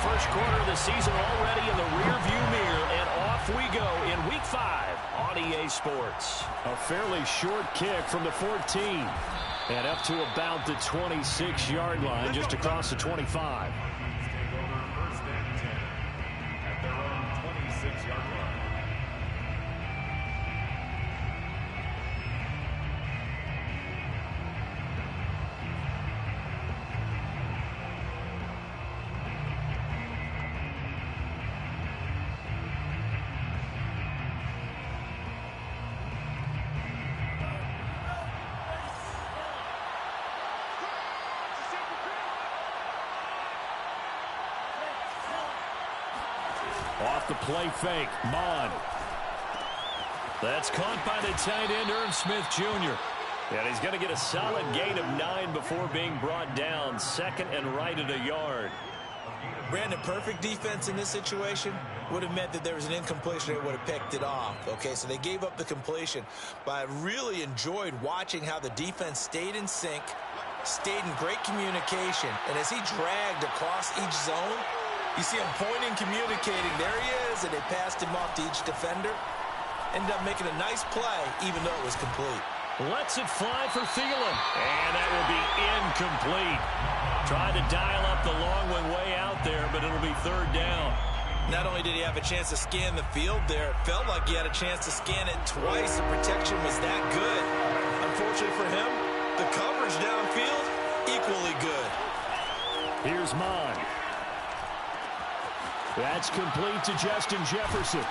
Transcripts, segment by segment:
first quarter of the season already in the rearview mirror, and off we go in Week 5 on EA Sports. A fairly short kick from the 14. And up to about the 26-yard line, just across the 25. First and 10 at their own 26-yard line. Off the play fake, Mon. That's caught by the tight end, Irv Smith Jr. And he's going to get a solid gain of 9 before being brought down. Second and right at a yard. Brandon, perfect defense in this situation would have meant that there was an incompletion. They would have picked it off. Okay, so they gave up the completion. But I really enjoyed watching how the defense stayed in sync, stayed in great communication. And as he dragged across each zone, you see him pointing, communicating. There he is, and they passed him off to each defender. Ended up making a nice play, even though it was complete. Lets it fly for Thielen. And that will be incomplete. Tried to dial up the long one way out there, but it'll be third down. Not only did he have a chance to scan the field there, it felt like he had a chance to scan it twice. The protection was that good. Unfortunately for him, the coverage downfield, equally good. Here's Mon. That's complete to Justin Jefferson.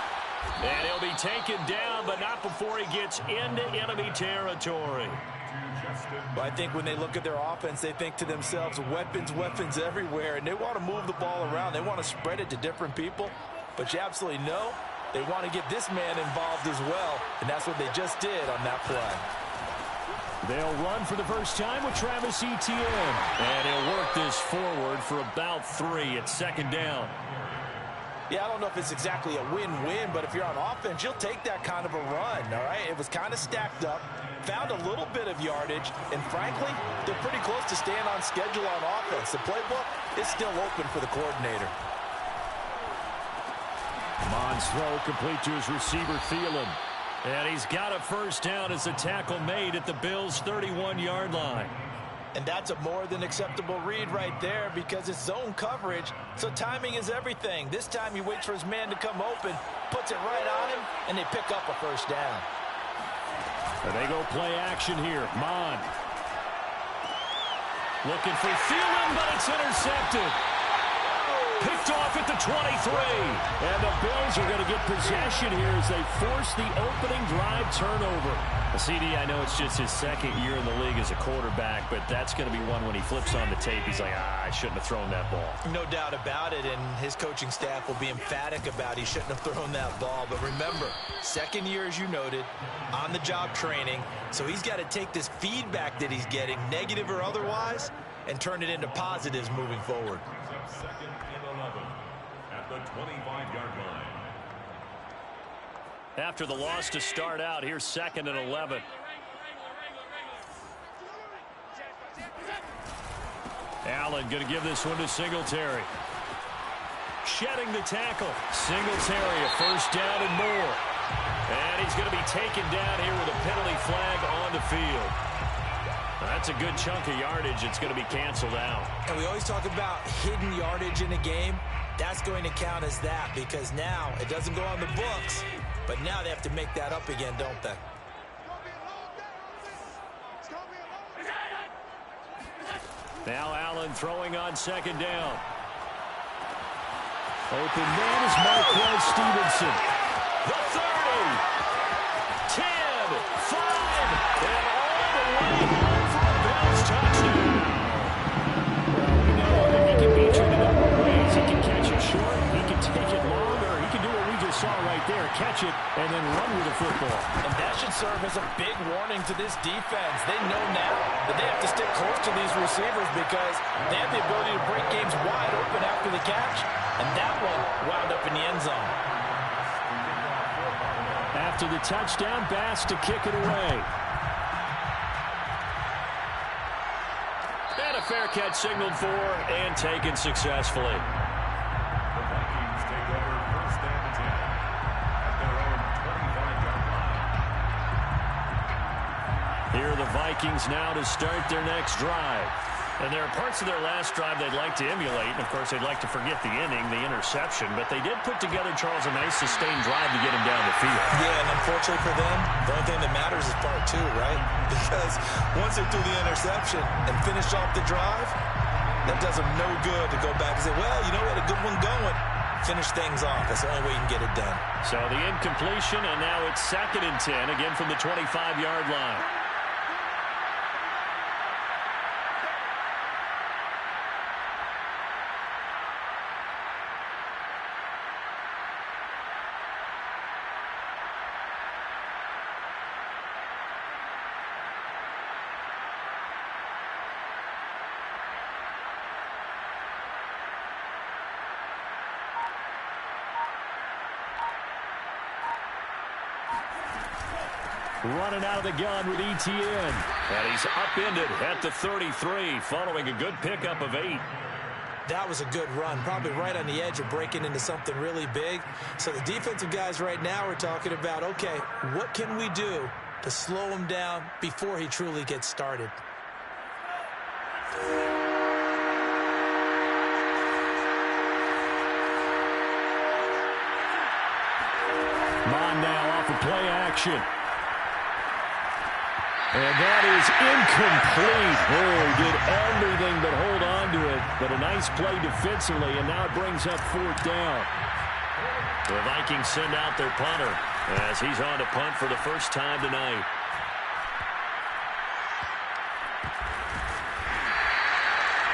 And he'll be taken down, but not before he gets into enemy territory. But I think when they look at their offense, they think to themselves, weapons, weapons everywhere, and they want to move the ball around. They want to spread it to different people. But you absolutely know they want to get this man involved as well, and that's what they just did on that play. They'll run for the first time with Travis Etienne. And he'll work this forward for about 3 at second down. Yeah, I don't know if it's exactly a win-win, but if you're on offense, you'll take that kind of a run, all right? It was kind of stacked up, found a little bit of yardage, and frankly, they're pretty close to staying on schedule on offense. The playbook is still open for the coordinator. Mon's throw complete to his receiver, Thielen. And he's got a first down as the tackle made at the Bills' 31-yard line. And that's a more than acceptable read right there because it's zone coverage, so timing is everything. This time he waits for his man to come open, puts it right on him, and they pick up a first down. And they go play action here. Mon. Looking for Thielen, but it's intercepted. Picked off at the 23. And the Bills are going to get possession here as they force the opening drive turnover. CD, I know it's just his second year in the league as a quarterback, but that's going to be one when he flips on the tape. He's like, I shouldn't have thrown that ball. No doubt about it, and his coaching staff will be emphatic about he shouldn't have thrown that ball. But remember, second year, as you noted, on-the-job training, so he's got to take this feedback that he's getting, negative or otherwise, and turn it into positives moving forward. Second and 11 at the 25-yard line. After the loss to start out, here's second and 11. Allen going to give this one to Singletary. Shedding the tackle. Singletary, a first down and more. And he's going to be taken down here with a penalty flag on the field. That's a good chunk of yardage. It's going to be canceled out. And we always talk about hidden yardage in a game. That's going to count as that because now it doesn't go on the books, but now they have to make that up again, don't they? Now Allen throwing on second down. Open man is Marquez Stevenson. The 30, 10, 5, and all the way home for a Bills touchdown. Well, we know that he can beat you in a number of ways. He can catch it short, he can take it long, or he can do what we just saw right there, catch it and then run with the football. And that should serve as a big warning to this defense. They know now that they have to stick close to these receivers because they have the ability to break games wide open after the catch, and that one wound up in the end zone. After the touchdown, Bass to kick it away. And a fair catch signaled for and taken successfully. Here are the Vikings now to start their next drive. And there are parts of their last drive they'd like to emulate. And, of course, they'd like to forget the inning, the interception. But they did put together, Charles, a nice sustained drive to get him down the field. Yeah, and unfortunately for them, the only thing that matters is part two, right? Because once they threw the interception and finished off the drive, that does them no good to go back and say, well, you know, we had a good one going. Finish things off. That's the only way you can get it done. So the incompletion, and now it's 2nd and 10, again from the 25-yard line. Running out of the gun with ETN. And he's upended at the 33 following a good pickup of 8. That was a good run, probably right on the edge of breaking into something really big. So the defensive guys right now are talking about, okay, what can we do to slow him down before he truly gets started? Mon now off of play action. And that is incomplete. Oh, he did everything but hold on to it. But a nice play defensively, and now it brings up 4th down. The Vikings send out their punter as he's on to punt for the first time tonight.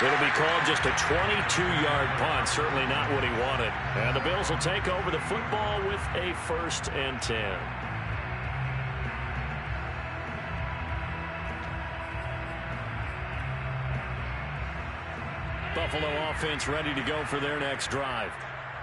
It'll be called just a 22-yard punt. Certainly not what he wanted. And the Bills will take over the football with a 1st and 10. Buffalo offense ready to go for their next drive.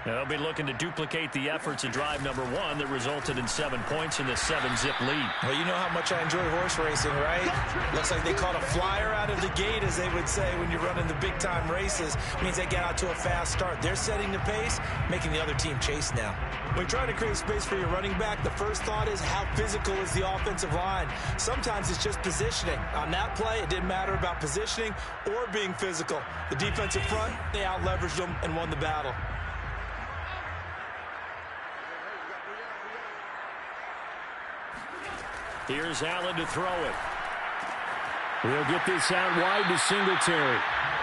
They'll be looking to duplicate the efforts of drive number 1 that resulted in 7 points in the 7-zip lead. Well, you know how much I enjoy horse racing, right? Looks like they caught a flyer out of the gate, as they would say when you're running the big-time races. It means they get out to a fast start. They're setting the pace, making the other team chase now. When you're trying to create space for your running back, the first thought is how physical is the offensive line. Sometimes it's just positioning. On that play, it didn't matter about positioning or being physical. The defensive front, they out-leveraged them and won the battle. Here's Allen to throw it. He'll get this out wide to Singletary.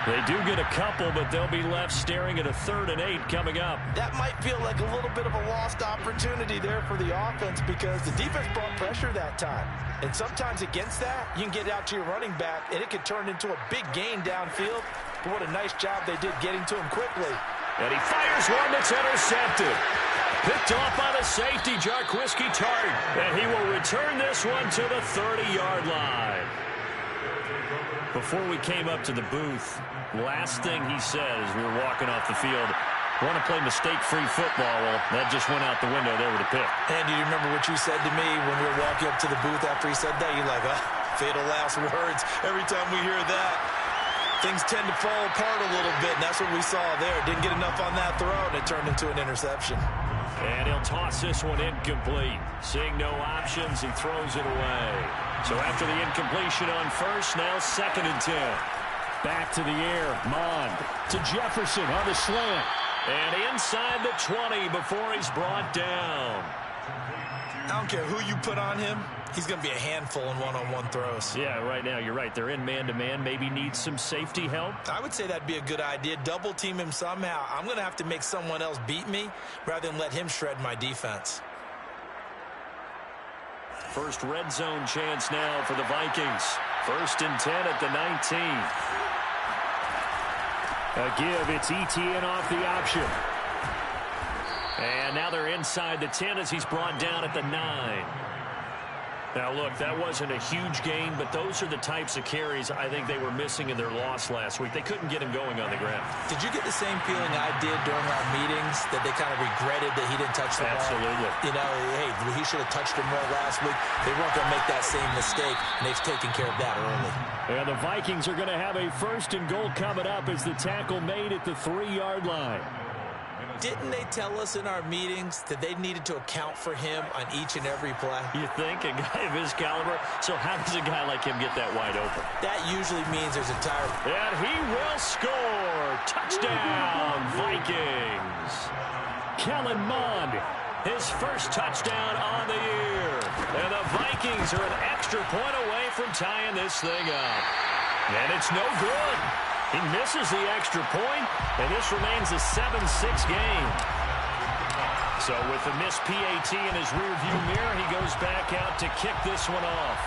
They do get a couple, but they'll be left staring at a 3rd and 8 coming up. That might feel like a little bit of a lost opportunity there for the offense because the defense brought pressure that time. And sometimes against that, you can get out to your running back, and it could turn into a big gain downfield. But what a nice job they did getting to him quickly. And he fires one that's intercepted. Picked off by the safety, Jarquiski Tart. And he will return this one to the 30-yard line. Before we came up to the booth, last thing he said as we were walking off the field, want to play mistake-free football. Well, that just went out the window there with a pick. And do you remember what you said to me when we were walking up to the booth after he said that? You're like, fatal last words. Every time we hear that, things tend to fall apart a little bit, and that's what we saw there. Didn't get enough on that throw, and it turned into an interception. And he'll toss this one incomplete. Seeing no options, he throws it away. So after the incompletion on first, now 2nd and 10. Back to the air. Mon to Jefferson on the slant. And inside the 20 before he's brought down. I don't care who you put on him. He's going to be a handful in one-on-one throws. Yeah, right now, you're right. They're in man-to-man. Maybe needs some safety help. I would say that'd be a good idea. Double team him somehow. I'm going to have to make someone else beat me rather than let him shred my defense. First red zone chance now for the Vikings. 1st and 10 at the 19. A give. It's ETN off the option. And now they're inside the 10 as he's brought down at the 9. Now, look, that wasn't a huge gain, but those are the types of carries I think they were missing in their loss last week. They couldn't get him going on the ground. Did you get the same feeling I did during our meetings, that they kind of regretted that he didn't touch the ball? Absolutely. You know, hey, he should have touched him more last week. They weren't going to make that same mistake, and they've taken care of that early. And the Vikings are going to have a 1st and goal coming up as the tackle made at the 3-yard line. Didn't they tell us in our meetings that they needed to account for him on each and every play? You think? A guy of his caliber? So how does a guy like him get that wide open? That usually means there's a tire. And he will score. Touchdown, Vikings. Kellen Mond, his first touchdown on the year. And the Vikings are an extra point away from tying this thing up. And it's no good. He misses the extra point, and this remains a 7-6 game. So with the missed PAT in his rearview mirror, he goes back out to kick this one off.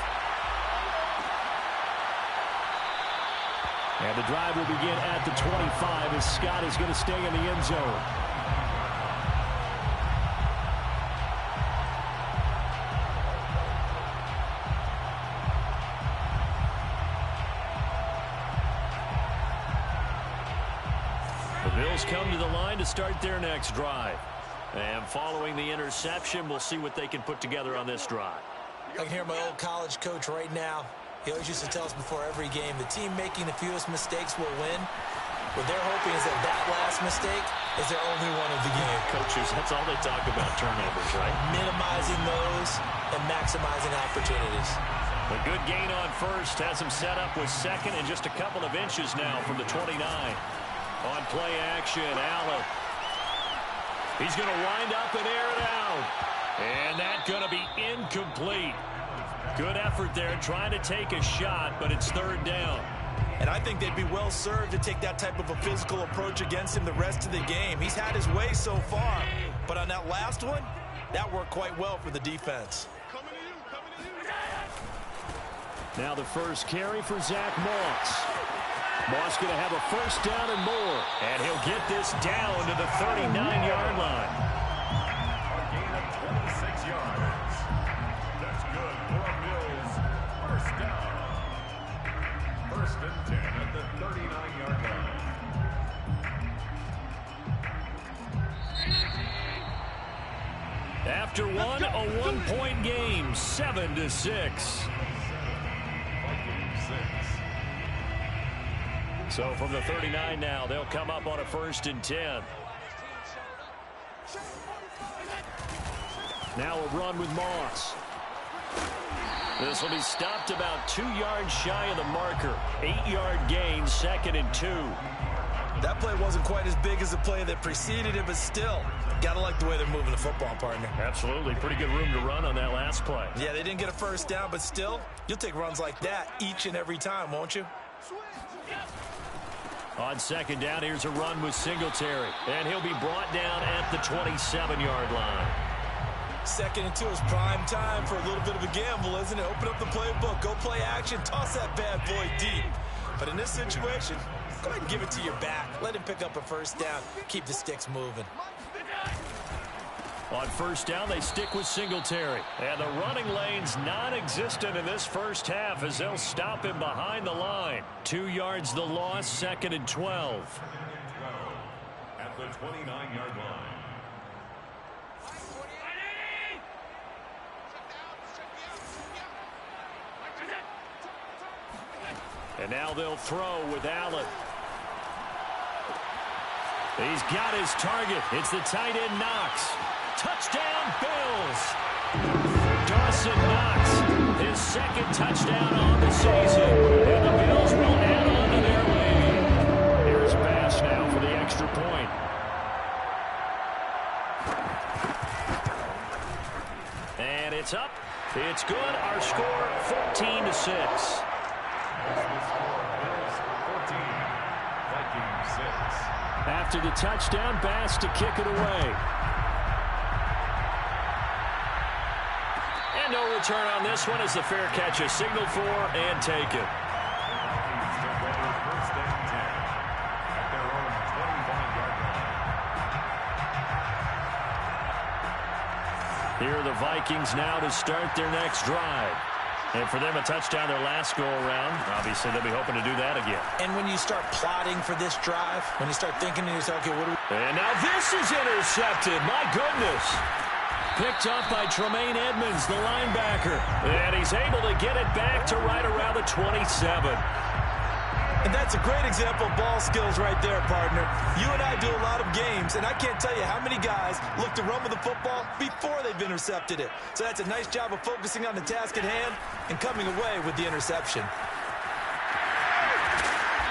And the drive will begin at the 25 as Scott is going to stay in the end zone. The Bills come to the line to start their next drive. And following the interception, we'll see what they can put together on this drive. I can hear my old college coach right now. He always used to tell us before every game, the team making the fewest mistakes will win. What they're hoping is that that last mistake is their only one of the game. Coaches, that's all they talk about, turnovers, right? Minimizing those and maximizing opportunities. A good gain on first has him set up with second and just a couple of inches now from the 29. On play action, Allen. He's going to wind up and air it out. And that's going to be incomplete. Good effort there trying to take a shot, but it's third down. And I think they'd be well served to take that type of a physical approach against him the rest of the game. He's had his way so far. But on that last one, that worked quite well for the defense. Now the first carry for Zach Moss. Moss going to have a first down and more. And he'll get this down to the 39-yard line. A gain of 26 yards. That's good for a Bills first down. First and 10 at the 39-yard line. After one, a one-point game, 7-6. So from the 39 now, they'll come up on a first and 10. Now a run with Moss. This will be stopped about 2 yards shy of the marker. 8-yard gain, second and 2. That play wasn't quite as big as the play that preceded it, but still, gotta like the way they're moving the football, partner. Absolutely. Pretty good room to run on that last play. Yeah, they didn't get a first down, but still, you'll take runs like that each and every time, won't you? On second down, here's a run with Singletary. And he'll be brought down at the 27-yard line. Second and 2 is prime time for a little bit of a gamble, isn't it? Open up the playbook, go play action, toss that bad boy deep. But in this situation, go ahead and give it to your back. Let him pick up a first down. Keep the sticks moving. On first down, they stick with Singletary. And the running lane's non-existent in this first half as they'll stop him behind the line. 2 yards the loss, second and 12. At the 29-yard line. And now they'll throw with Allen. He's got his target. It's the tight end Knox. Touchdown, Bills. Dawson Knox, his second touchdown on the season. And the Bills will add on to their lead. Here's Bass now for the extra point. And it's up. It's good. Our score, 14-6. After the touchdown, Bass to kick it away. And no return on this one as the fair catch is signaled for and taken. First and 10 at their own 25-yard line. Here are the Vikings now to start their next drive. And for them, a touchdown their last go-around. Obviously, they'll be hoping to do that again. And when you start plotting for this drive, when you start thinking to yourself, okay, what do we... And now this is intercepted. My goodness. Picked up by Tremaine Edmonds, the linebacker. And he's able to get it back to right around the 27. And that's a great example of ball skills right there, partner. You and I do a lot of games, and I can't tell you how many guys look to run with the football before they've intercepted it. So that's a nice job of focusing on the task at hand and coming away with the interception.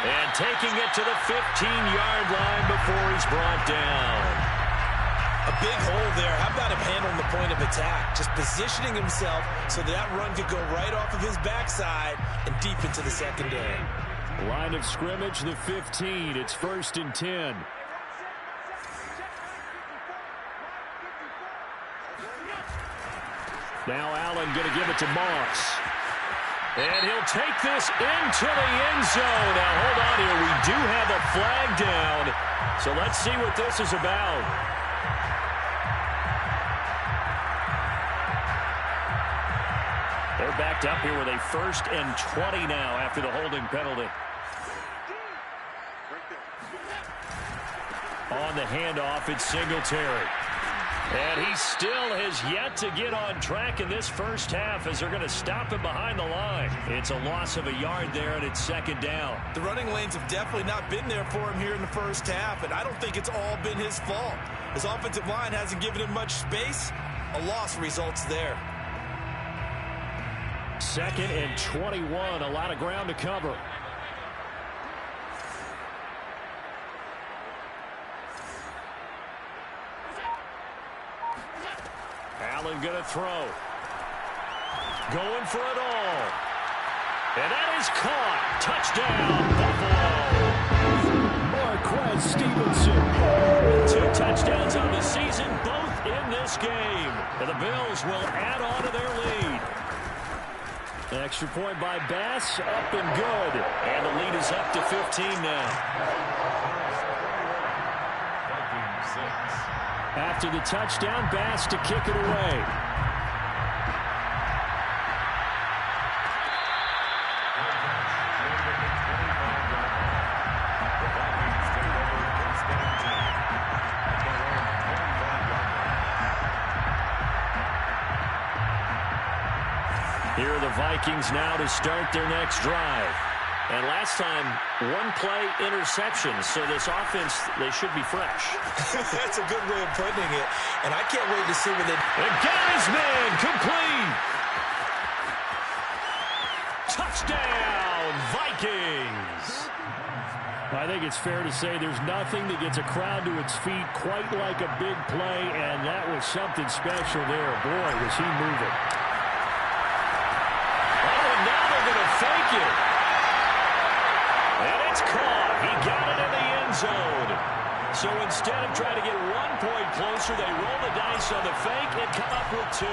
And taking it to the 15-yard line before he's brought down. A big hole there. How about him handling the point of attack? Just positioning himself so that run could go right off of his backside and deep into the secondary. Line of scrimmage, the 15. It's 1st and 10. Now Allen going to give it to Moss. And he'll take this into the end zone. Now, hold on here. We do have a flag down. So let's see what this is about. They're backed up here with a 1st and 20 now after the holding penalty. On the handoff, it's Singletary. And he still has yet to get on track in this first half as they're going to stop him behind the line. It's a loss of a yard there, and it's 2nd down. The running lanes have definitely not been there for him here in the first half, and I don't think it's all been his fault. His offensive line hasn't given him much space. A loss results there. 2nd and 21, a lot of ground to cover. Allen going to throw. Going for it all. And that is caught. Touchdown, Buffalo. Marquez Stevenson. 2 touchdowns on the season, both in this game. And the Bills will add on to their lead. Extra point by Bass, up and good. And the lead is up to 15 now. After the touchdown, Bass to kick it away. Here are the Vikings now to start their next drive. And last time, 1-play interception. So this offense, they should be fresh. That's a good way of putting it. And I can't wait to see what they... And got his man complete. Touchdown, Vikings. I think it's fair to say there's nothing that gets a crowd to its feet quite like a big play, and that was something special there. Boy, was he moving. Oh, now they're going to fake it. And it's caught. He got it in the end zone. So instead of trying to get 1 point closer, they roll the dice on the fake and come up with 2.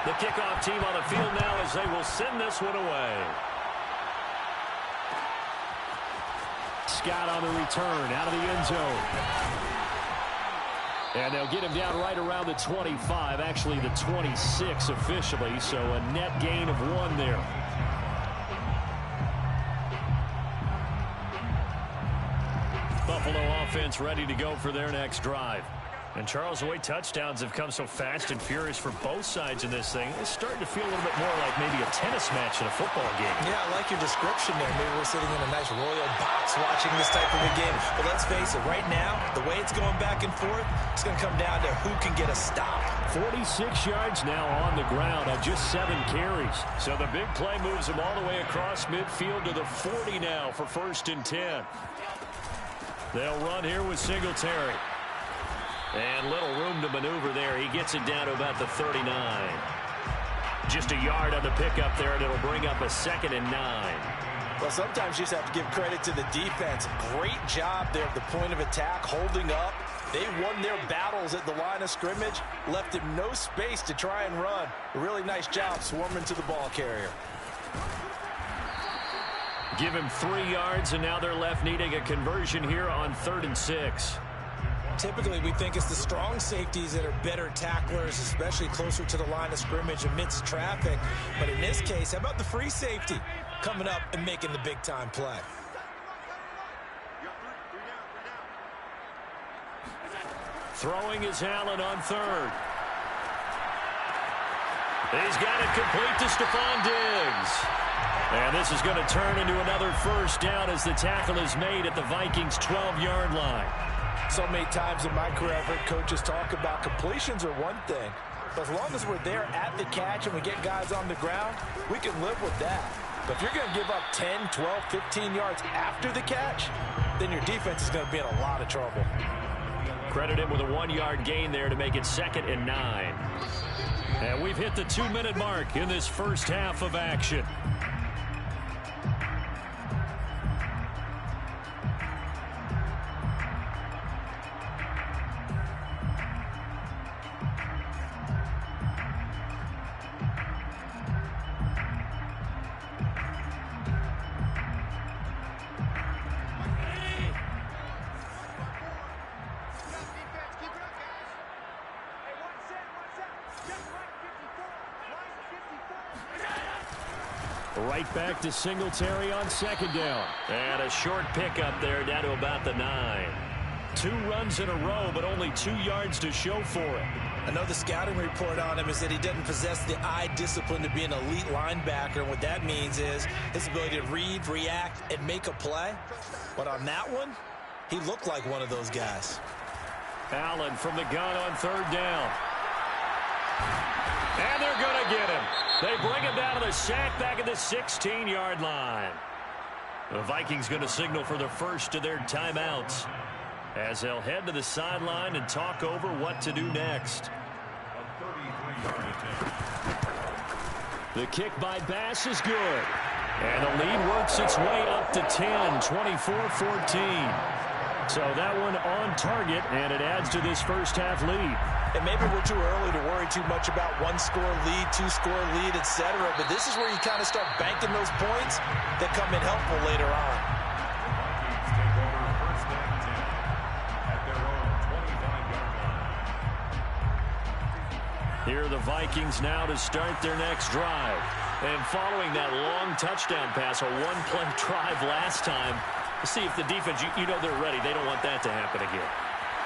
The kickoff team on the field now as they will send this one away. Scott on the return out of the end zone. And they'll get him down right around the 25, actually the 26 officially, so a net gain of 1 there. Buffalo offense ready to go for their next drive. And Charles, the way touchdowns have come so fast and furious for both sides in this thing, it's starting to feel a little bit more like maybe a tennis match in a football game. Yeah, I like your description there. Maybe we're sitting in a nice royal box watching this type of a game. But let's face it, right now, the way it's going back and forth, it's going to come down to who can get a stop. 46 yards now on the ground on just 7 carries. So the big play moves them all the way across midfield to the 40 now for 1st and 10. They'll run here with Singletary. And little room to maneuver there. He gets it down to about the 39. Just a yard on the pickup there, and it'll bring up a 2nd and 9. Well, sometimes you just have to give credit to the defense. Great job there at the point of attack, holding up. They won their battles at the line of scrimmage, left him no space to try and run. A really nice job swarming to the ball carrier. Give him 3 yards, and now they're left needing a conversion here on 3rd and 6. Typically, we think it's the strong safeties that are better tacklers, especially closer to the line of scrimmage amidst traffic. But in this case, how about the free safety coming up and making the big-time play? Throwing is Allen on 3rd. He's got it complete to Stephon Diggs. And this is going to turn into another first down as the tackle is made at the Vikings' 12-yard line. So many times in my career, I've heard coaches talk about completions are one thing. But as long as we're there at the catch and we get guys on the ground, we can live with that. But if you're going to give up 10, 12, 15 yards after the catch, then your defense is going to be in a lot of trouble. Credit him with a 1-yard gain there to make it 2nd and 9. And we've hit the 2-minute mark in this first half of action. Right back to Singletary on 2nd down. And a short pickup there down to about the 9. 2 runs in a row, but only 2 yards to show for it. Another scouting report on him is that he doesn't possess the eye discipline to be an elite linebacker. And what that means is his ability to read, react, and make a play. But on that one, he looked like one of those guys. Allen from the gun on 3rd down. And they're going to get him. They bring him down to the sack back at the 16-yard line. The Vikings going to signal for the first of their timeouts as they'll head to the sideline and talk over what to do next. A 33-yard attempt. The kick by Bass is good. And the lead works its way up to 10, 24-14. So that one on target, and it adds to this first half lead. And maybe we're too early to worry too much about 1-score lead, 2-score lead, etc. But this is where you kind of start banking those points that come in helpful later on. Vikings take over 1st and 10 at their own 25-yard line. Here are the Vikings now to start their next drive. And following that long touchdown pass, a one-play drive last time, to see if the defense, you know they're ready. They don't want that to happen again.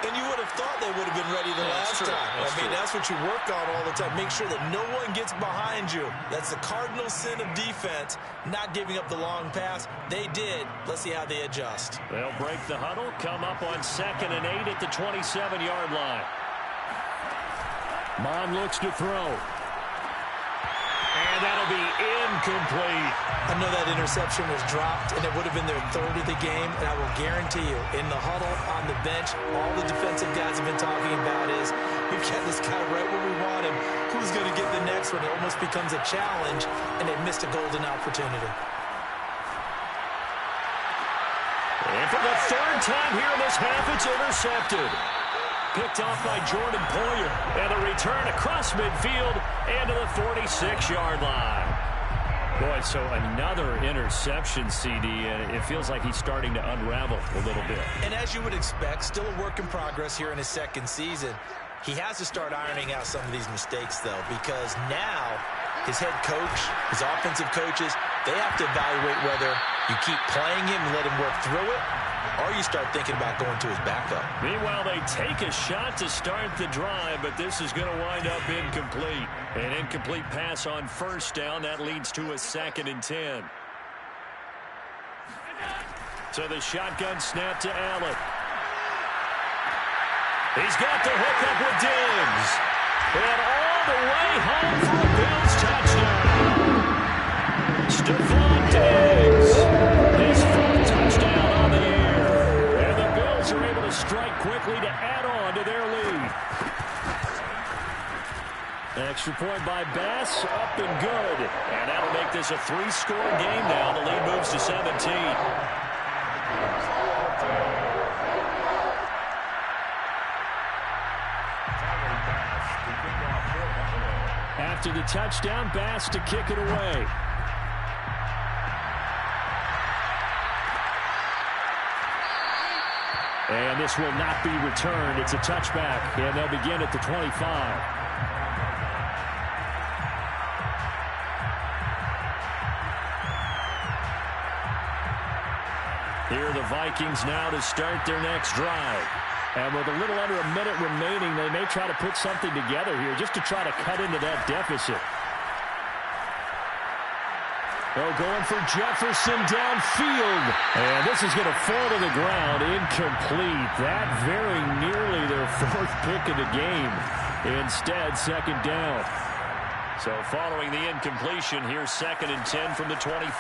And you would have thought they would have been ready the last time. That's what you work on all the time. Make sure that no one gets behind you. That's the cardinal sin of defense, not giving up the long pass. They did. Let's see how they adjust. They'll break the huddle, come up on 2nd and 8 at the 27-yard line. Mon looks to throw. And that'll be incomplete. I know that interception was dropped, and it would have been their 3rd of the game, and I will guarantee you, in the huddle, on the bench, all the defensive guys have been talking about is, we've got this guy right where we want him. Who's going to get the next one? It almost becomes a challenge, and they missed a golden opportunity. And for the 3rd time here in this half, it's intercepted. Picked off by Jordan Poyer. And a return across midfield and to the 46-yard line. Boy, so another interception, CD, and it feels like he's starting to unravel a little bit. And as you would expect, still a work in progress here in his 2nd season. He has to start ironing out some of these mistakes, though, because now his head coach, his offensive coaches, they have to evaluate whether you keep playing him and let him work through it, or you start thinking about going to his backup. Meanwhile, they take a shot to start the drive, but this is going to wind up incomplete. An incomplete pass on 1st down. That leads to a 2nd and 10. So the shotgun snap to Allen. He's got the hook up with Diggs. And all the way home for a Bills touchdown. Stephon Diggs. His 4th touchdown on the year. And the Bills are able to strike quickly to add on to their lead. Extra point by Bass, up and good. And that'll make this a 3-score game now. The lead moves to 17. After the touchdown, Bass to kick it away. And this will not be returned. It's a touchback, and they'll begin at the 25. Here are the Vikings now to start their next drive. And with a little under a minute remaining, they may try to put something together here just to try to cut into that deficit. Oh, going for Jefferson downfield. And this is going to fall to the ground. Incomplete. That very nearly their fourth pick of the game. Instead, second down. So following the incompletion, here's 2nd and 10 from the 25.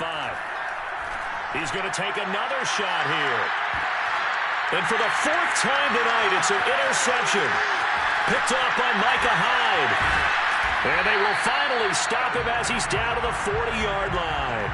He's going to take another shot here. And for the 4th time tonight, it's an interception. Picked off by Micah Hyde. And they will finally stop him as he's down to the 40-yard line.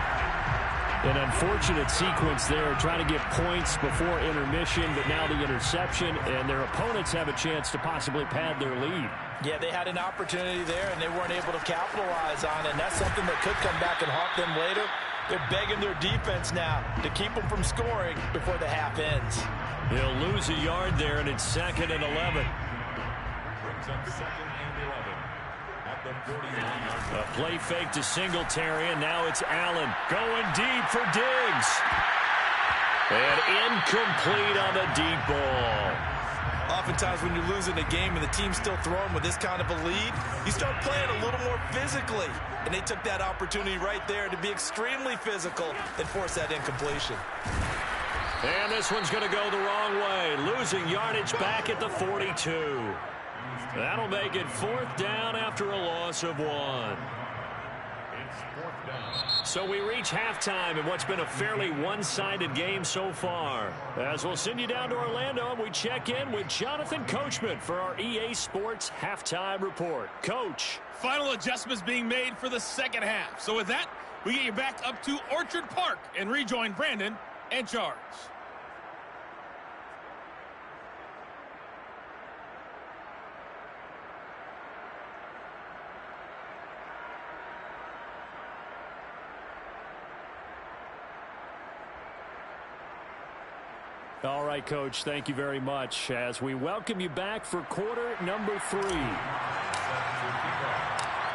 An unfortunate sequence there, trying to get points before intermission, but now the interception, and their opponents have a chance to possibly pad their lead. Yeah, they had an opportunity there, and they weren't able to capitalize on it, and that's something that could come back and haunt them later. They're begging their defense now to keep them from scoring before the half ends. They'll lose a yard there, and it's 2nd and 11. Brings up 2nd and 11 at the 49-yard line. A play fake to Singletary, and now it's Allen going deep for Diggs. And incomplete on the deep ball. Oftentimes when you're losing a game and the team's still throwing with this kind of a lead, you start playing a little more physically. And they took that opportunity right there to be extremely physical and force that incompletion. And this one's going to go the wrong way. Losing yardage back at the 42. That'll make it 4th down after a loss of 1. It's 4th down. So we reach halftime in what's been a fairly one-sided game so far. As we'll send you down to Orlando, we check in with Jonathan Coachman for our EA Sports Halftime Report. Coach. Final adjustments being made for the second half. So with that, we get you back up to Orchard Park and rejoin Brandon and Charles. All right, Coach, thank you very much as we welcome you back for quarter number 3.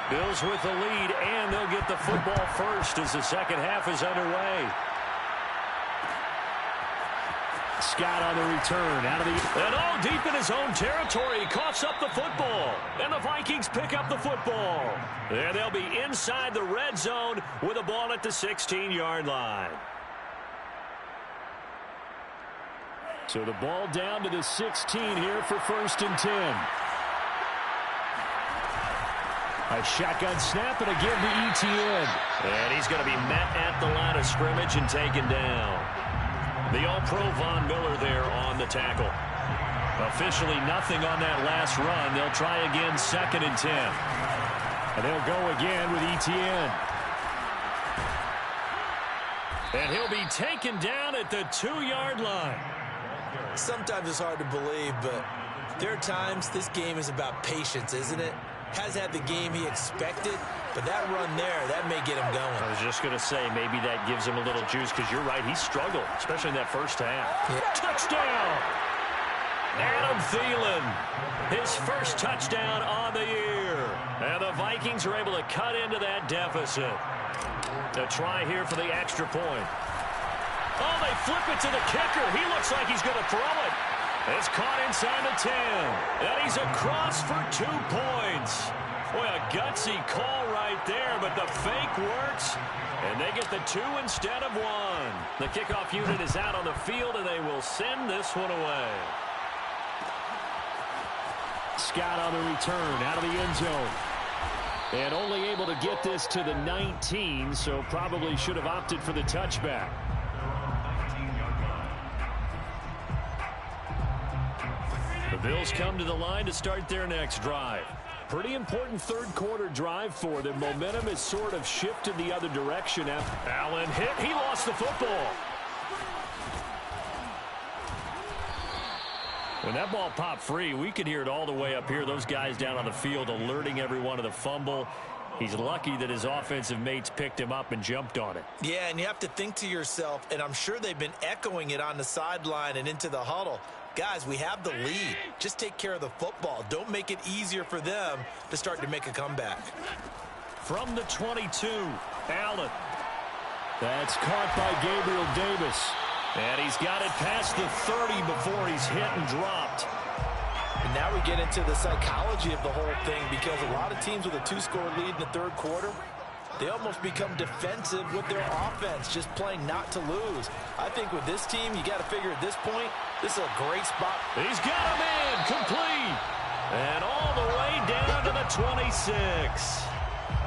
Bills with the lead, and they'll get the football first as the second half is underway. Scott on the return. And all deep in his own territory. He coughs up the football. And the Vikings pick up the football. And they'll be inside the red zone with a ball at the 16-yard line. So the ball down to the 16 here for 1st and 10. A shotgun snap and a give to ETN. And he's going to be met at the line of scrimmage and taken down. The All-Pro Von Miller there on the tackle. Officially nothing on that last run. They'll try again 2nd and 10. And they'll go again with ETN. And he'll be taken down at the 2-yard line. Sometimes it's hard to believe, but there are times this game is about patience, isn't it? Has had the game he expected, but that run there, that may get him going. I was just going to say, maybe that gives him a little juice, because you're right, he struggled, especially in that first half. Yeah. Touchdown! Adam Thielen, his first touchdown on the year. And the Vikings are able to cut into that deficit. A try here for the extra point. Oh, they flip it to the kicker. He looks like he's going to throw it. It's caught inside the 10. And he's across for 2 points. Boy, a gutsy call right there, but the fake works. And they get the 2 instead of 1. The kickoff unit is out on the field, and they will send this one away. Scott on the return out of the end zone. And only able to get this to the 19, so probably should have opted for the touchback. The Bills come to the line to start their next drive. Pretty important third quarter drive for them. Momentum has sort of shifted the other direction. Allen hit. He lost the football. When that ball popped free, we could hear it all the way up here. Those guys down on the field alerting everyone of the fumble. He's lucky that his offensive mates picked him up and jumped on it. Yeah, and you have to think to yourself, and I'm sure they've been echoing it on the sideline and into the huddle. Guys, we have the lead. Just take care of the football. Don't make it easier for them to start to make a comeback. From the 22, Allen. That's caught by Gabriel Davis. And he's got it past the 30 before he's hit and dropped. And now we get into the psychology of the whole thing, because a lot of teams with a 2-score lead in the third quarter, They almost become defensive with their offense, just playing not to lose. I think with this team, you got to figure at this point, this is a great spot. He's got him in, complete. And all the way down to the 26.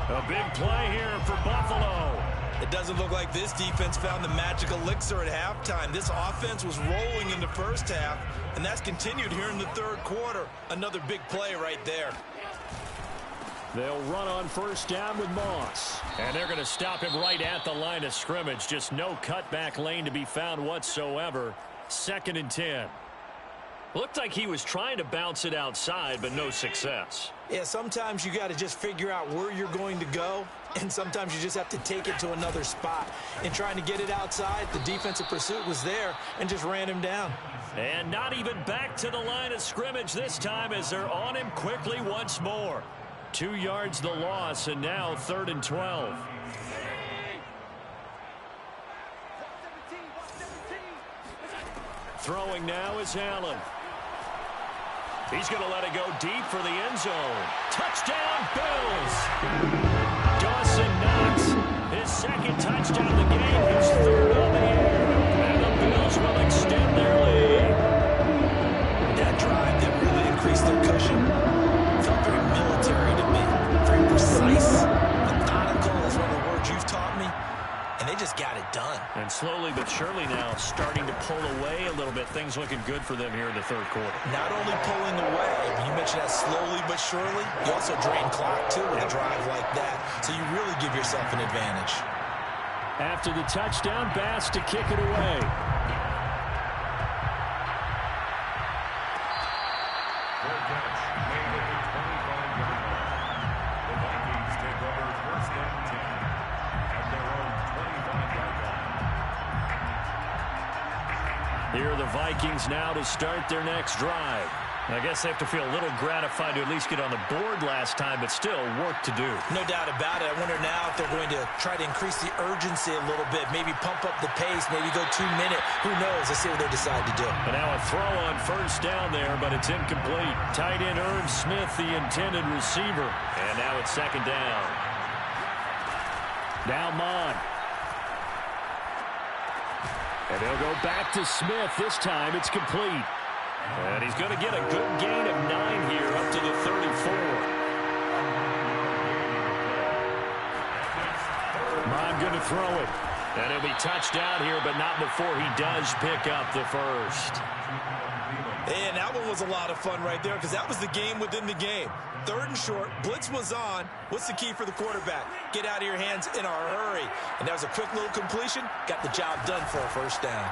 A big play here for Buffalo. It doesn't look like this defense found the magic elixir at halftime. This offense was rolling in the first half, and that's continued here in the third quarter. Another big play right there. They'll run on first down with Moss. And they're going to stop him right at the line of scrimmage. Just no cutback lane to be found whatsoever. 2nd and 10. Looked like he was trying to bounce it outside, but no success. Yeah, sometimes you got to just figure out where you're going to go, and sometimes you just have to take it to another spot. In trying to get it outside, the defensive pursuit was there and just ran him down. And not even back to the line of scrimmage this time as they're on him quickly once more. 2 yards the loss, and now 3rd and 12. Throwing now is Allen. He's going to let it go deep for the end zone. Touchdown, Bills! Dawson Knox, his 2nd touchdown of the game, his 3rd on the air. And the Bills will extend their lead. That drive that really increased their cushion felt very military to me. Very precise. Methodical is one of the words you've taught me. And they just got it done. And slowly but surely now starting to pull away a little bit. Things looking good for them here in the third quarter. Not only pulling away, you mentioned that slowly but surely, you also drain clock too with a drive like that. So you really give yourself an advantage. After the touchdown, Bass to kick it away. Good catch. Made at the 25-yard line. The Vikings take over 1st and 10 at their own 25-yard line. Here are the Vikings now to start their next drive. I guess they have to feel a little gratified to at least get on the board last time, but still work to do. No doubt about it. I wonder now if they're going to try to increase the urgency a little bit, maybe pump up the pace, maybe go 2-minute. Who knows? Let's see what they decide to do. And now a throw on first down there, but it's incomplete. Tight end Irv Smith, the intended receiver. And now it's 2nd down. Now Mon. And they'll go back to Smith. This time it's complete. And he's going to get a good gain of 9 here up to the 34. Mon going to throw it. And he'll be touched down here, but not before he does pick up the first. And that one was a lot of fun right there because that was the game within the game. 3rd and short, blitz was on. What's the key for the quarterback? Get out of your hands in a hurry. And that was a quick little completion. Got the job done for a first down.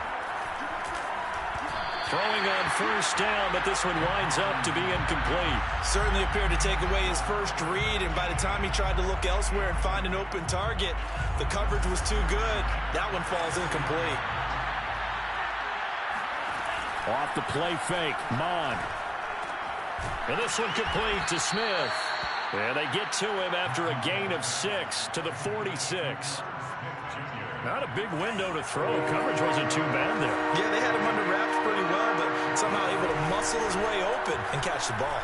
Throwing on first down, but this one winds up to be incomplete. Certainly appeared to take away his first read, and by the time he tried to look elsewhere and find an open target, the coverage was too good. That one falls incomplete. Off the play fake, Mon. And this one complete to Smith. And they get to him after a gain of 6 to the 46. Not a big window to throw. Coverage wasn't too bad there. Yeah, they had him under wraps pretty well, but somehow able to muscle his way open and catch the ball.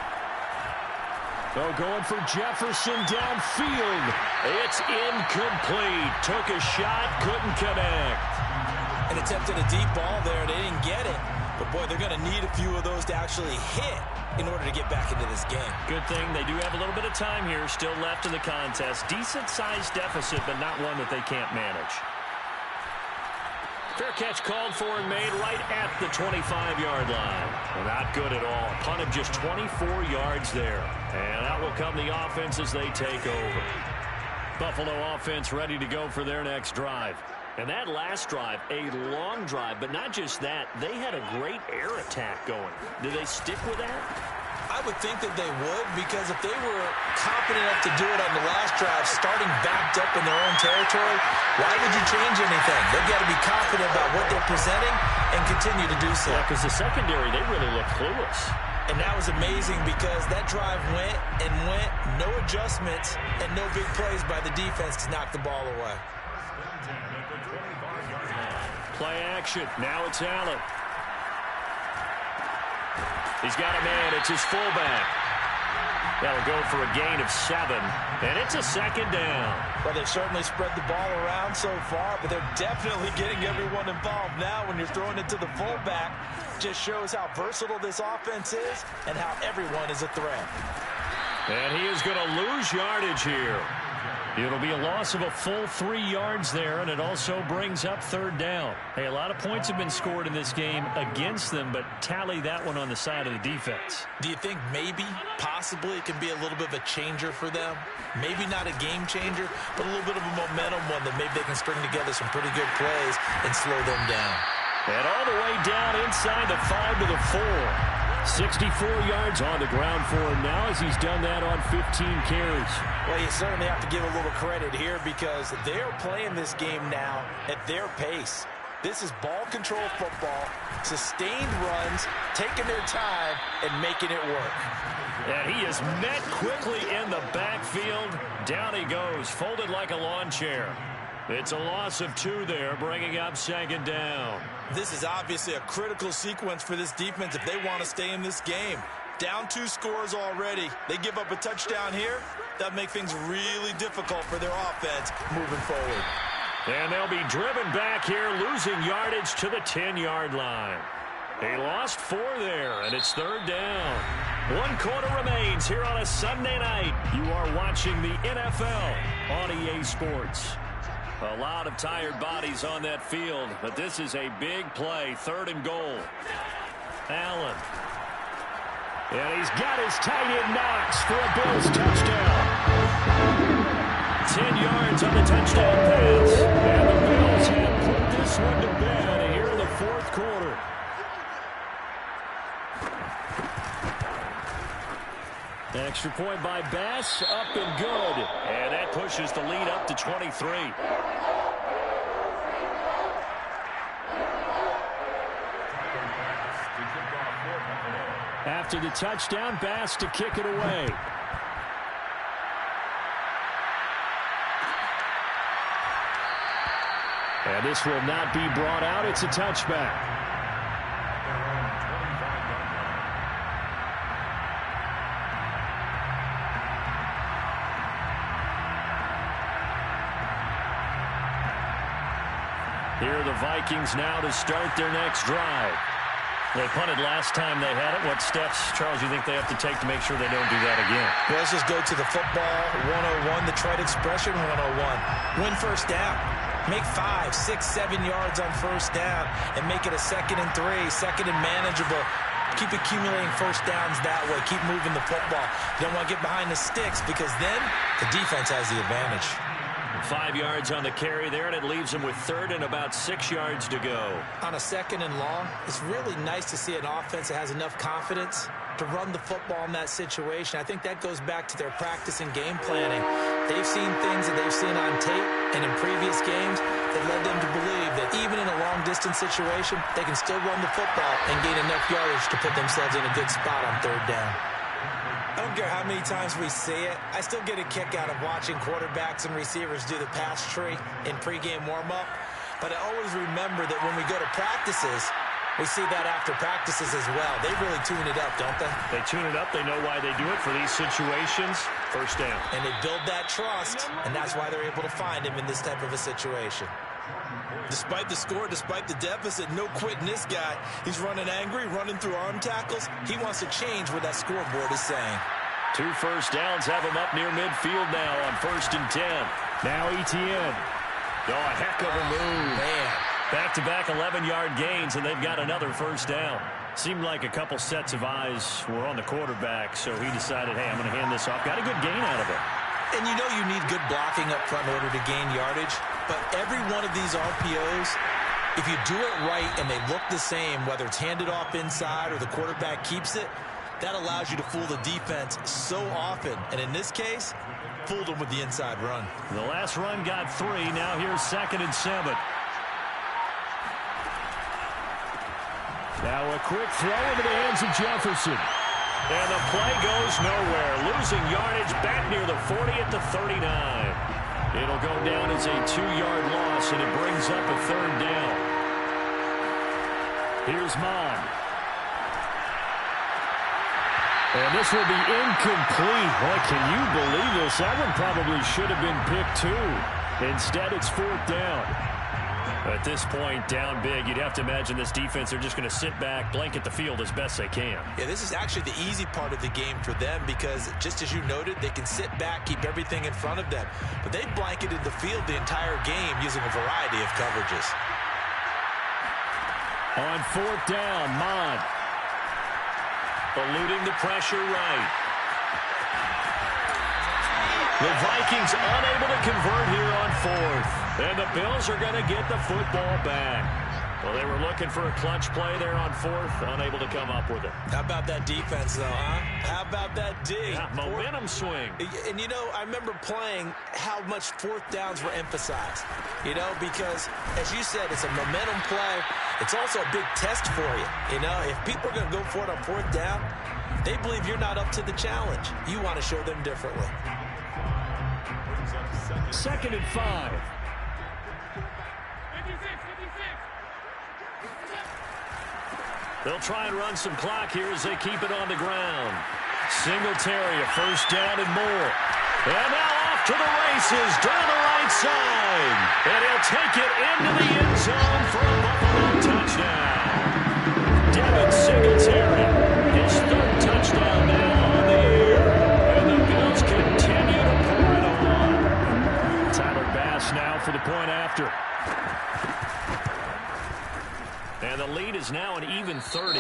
They're going for Jefferson downfield. It's incomplete. Took a shot, couldn't connect. And attempted a deep ball there. They didn't get it. But, boy, they're going to need a few of those to actually hit in order to get back into this game. Good thing they do have a little bit of time here still left in the contest. Decent-sized deficit, but not one that they can't manage. Fair catch called for and made right at the 25-yard line. Well, not good at all. A punt of just 24 yards there. And out will come the offense as they take over. Buffalo offense ready to go for their next drive. And that last drive, a long drive, but not just that. They had a great air attack going. Do they stick with that? I would think that they would, because if they were confident enough to do it on the last drive, starting backed up in their own territory, why would you change anything? They've got to be confident about what they're presenting and continue to do so. Yeah, because the secondary, they really looked clueless. And that was amazing because that drive went and went, no adjustments, and no big plays by the defense to knock the ball away. Play action. Now it's Allen. He's got a man. It's his fullback. That'll go for a gain of 7, and it's a second down. Well, they've certainly spread the ball around so far, but they're definitely getting everyone involved now when you're throwing it to the fullback. Just shows how versatile this offense is and how everyone is a threat. And he is going to lose yardage here. It'll be a loss of a full 3 yards there, and it also brings up third down. Hey, a lot of points have been scored in this game against them, but tally that one on the side of the defense. Do you think maybe, possibly, it can be a little bit of a changer for them? Maybe not a game changer, but a little bit of a momentum one that maybe they can string together some pretty good plays and slow them down. And all the way down inside the 5 to the 4. 64 yards on the ground for him now as he's done that on 15 carries. Well, you certainly have to give a little credit here because they're playing this game now at their pace. This is ball control football, sustained runs, taking their time, and making it work. And he is met quickly in the backfield. Down he goes, folded like a lawn chair. It's a loss of 2 there, bringing up second down. This is obviously a critical sequence for this defense if they want to stay in this game. Down 2 scores already. They give up a touchdown here. That'll make things really difficult for their offense moving forward. And they'll be driven back here, losing yardage to the 10-yard line. They lost 4 there, and it's third down. 1 quarter remains here on a Sunday night. You are watching the NFL on EA Sports. A lot of tired bodies on that field, but this is a big play, 3rd and goal. Allen. And he's got his tight end Knox for a Bills touchdown. 10 yards on the touchdown pass. And the Bills have put this one to bed here in the 4th quarter. Extra point by Bass, up and good. And that pushes the lead up to 23. After the touchdown, Bass to kick it away. And this will not be brought out. It's a touchback. Here are the Vikings now to start their next drive. They punted last time they had it. What steps, Charles, you think they have to take to make sure they don't do that again? Well, let's just go to the football 101, the trade expression 101. Win first down. Make 5, 6, 7 yards on first down and make it a 2nd and 3, 2nd and manageable. Keep accumulating first downs that way. Keep moving the football. You don't want to get behind the sticks because then the defense has the advantage. 5 yards on the carry there, and it leaves them with 3rd and about 6 yards to go. On a 2nd and long, it's really nice to see an offense that has enough confidence to run the football in that situation. I think that goes back to their practice and game planning. They've seen things that they've seen on tape and in previous games that led them to believe that even in a long-distance situation, they can still run the football and gain enough yardage to put themselves in a good spot on 3rd down. I don't care how many times we see it. I still get a kick out of watching quarterbacks and receivers do the pass tree in pregame warm-up. But I always remember that when we go to practices, we see that after practices as well. They really tune it up, don't they? They tune it up. They know why they do it for these situations. First down. And they build that trust, and that's why they're able to find him in this type of a situation. Despite the score, despite the deficit, no quitting this guy. He's running angry, running through arm tackles. He wants to change what that scoreboard is saying. 2 first downs have him up near midfield now on 1st and 10. Now ETN. Oh, a heck of a move. Man. Back-to-back 11-yard gains, and they've got another first down. Seemed like a couple sets of eyes were on the quarterback, so he decided, hey, I'm going to hand this off. Got a good gain out of it. And you know you need good blocking up front in order to gain yardage. But every one of these RPOs, if you do it right and they look the same, whether it's handed off inside or the quarterback keeps it, that allows you to fool the defense so often. And in this case, fooled them with the inside run. The last run got 3. Now here's 2nd and 7. Now a quick throw into the hands of Jefferson. And the play goes nowhere. Losing yardage back near the 40 at the 39. It'll go down as a 2-yard loss, and it brings up a 3rd down. Here's Mon. And this will be incomplete. Boy, can you believe this? That one probably should have been picked too. Instead, it's 4th down. At this point, down big, you'd have to imagine this defense, they're just going to sit back, blanket the field as best they can. Yeah, this is actually the easy part of the game for them because, just as you noted, they can sit back, keep everything in front of them. But they've blanketed the field the entire game using a variety of coverages. On 4th down, Mond. Eluding the pressure right. The Vikings unable to convert here on 4th. And the Bills are going to get the football back. Well, they were looking for a clutch play there on 4th, unable to come up with it. How about that defense, though, huh? How about that D? Yeah, momentum swing. And, you know, I remember playing how much 4th downs were emphasized. You know, because, as you said, it's a momentum play. It's also a big test for you. You know, if people are going to go for it on 4th down, they believe you're not up to the challenge. You want to show them differently. 2nd and 5. They'll try and run some clock here as they keep it on the ground. Singletary, a 1st down and more. And now off to the races down the right side. And he'll take it into the end zone for a Buffalo touchdown. Devin Singletary, his 3rd touchdown now on the year. And the Bills continue to pour it on. Tyler Bass now for the point after. And the lead is now an even 30.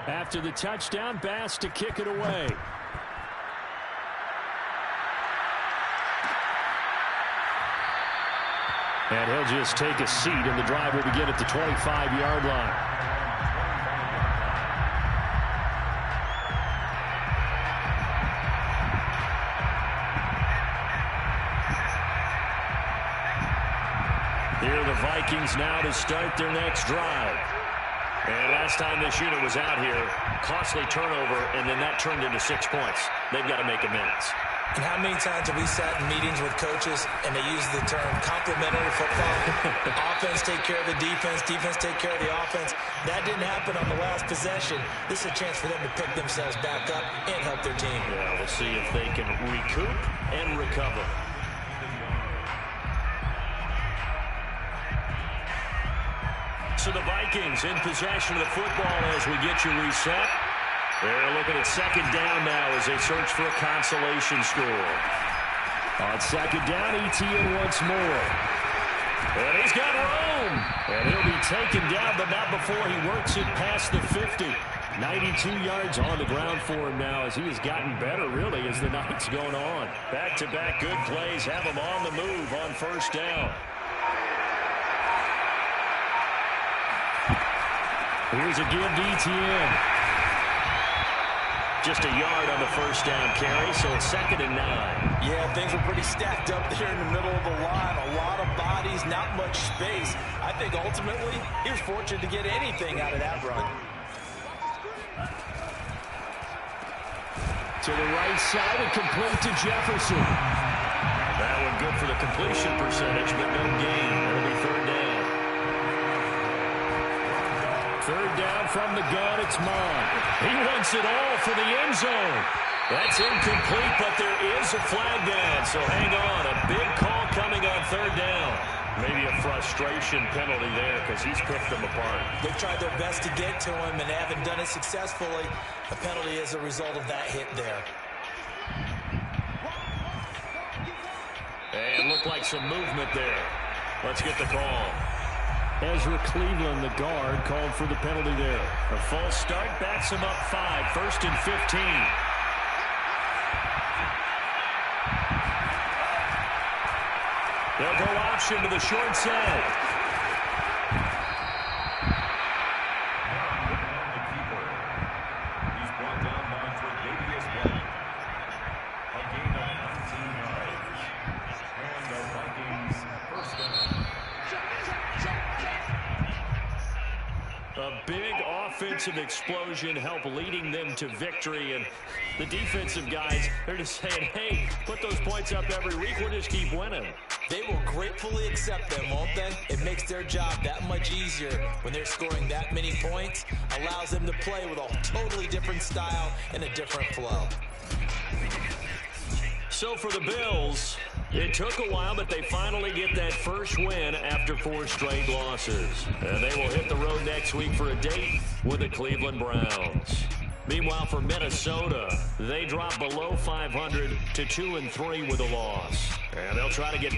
After the touchdown, Bass to kick it away. And he'll just take a seat, and the drive will begin at the 25-yard line. Here are the Vikings now to start their next drive. And last time this unit was out here, costly turnover, and then that turned into 6 points. They've got to make amends. And how many times have we sat in meetings with coaches and they use the term complementary football? Offense take care of the defense, defense take care of the offense. That didn't happen on the last possession. This is a chance for them to pick themselves back up and help their team. Yeah, we'll see if they can recoup and recover. So the Vikings in possession of the football as we get you reset. They're looking at 2nd down now as they search for a consolation score. On 2nd down, Etienne once more. And he's got room. And he'll be taken down, but not before he works it past the 50. 92 yards on the ground for him now as he has gotten better, really, as the night's going on. Back-to-back good plays have him on the move on 1st down. Here's a give to Etienne. Just a yard on the 1st down carry, so it's 2nd and 9. Yeah, things were pretty stacked up there in the middle of the line. A lot of bodies, not much space. I think ultimately he was fortunate to get anything out of that run. To the right side and complete to Jefferson. That one good for the completion percentage, but no gain. It'll be 3rd down. 3rd down from the gun, it's Mond. He wants it all for the end zone. That's incomplete, but there is a flag down, so hang on. A big call coming on 3rd down. Maybe a frustration penalty there because he's picked them apart. They've tried their best to get to him and haven't done it successfully. A penalty as a result of that hit there. And looked like some movement there. Let's get the call. Ezra Cleveland, the guard, called for the penalty there. A false start backs him up 5, 1st and 15. They'll go option to the short side. He's brought down by Tre'Davious White. A gain of 19 yards. And the Vikings 1st down. A big offensive explosion helped leading them to victory. And the defensive guys, they're just saying, hey, put those points up every week. We'll just keep winning. They will gratefully accept them, won't they? It makes their job that much easier when they're scoring that many points, allows them to play with a totally different style and a different flow. So for the Bills, it took a while, but they finally get that first win after 4 straight losses. And they will hit the road next week for a date with the Cleveland Browns. Meanwhile, for Minnesota, they drop below 500 to 2-3 with a loss. And they'll try to get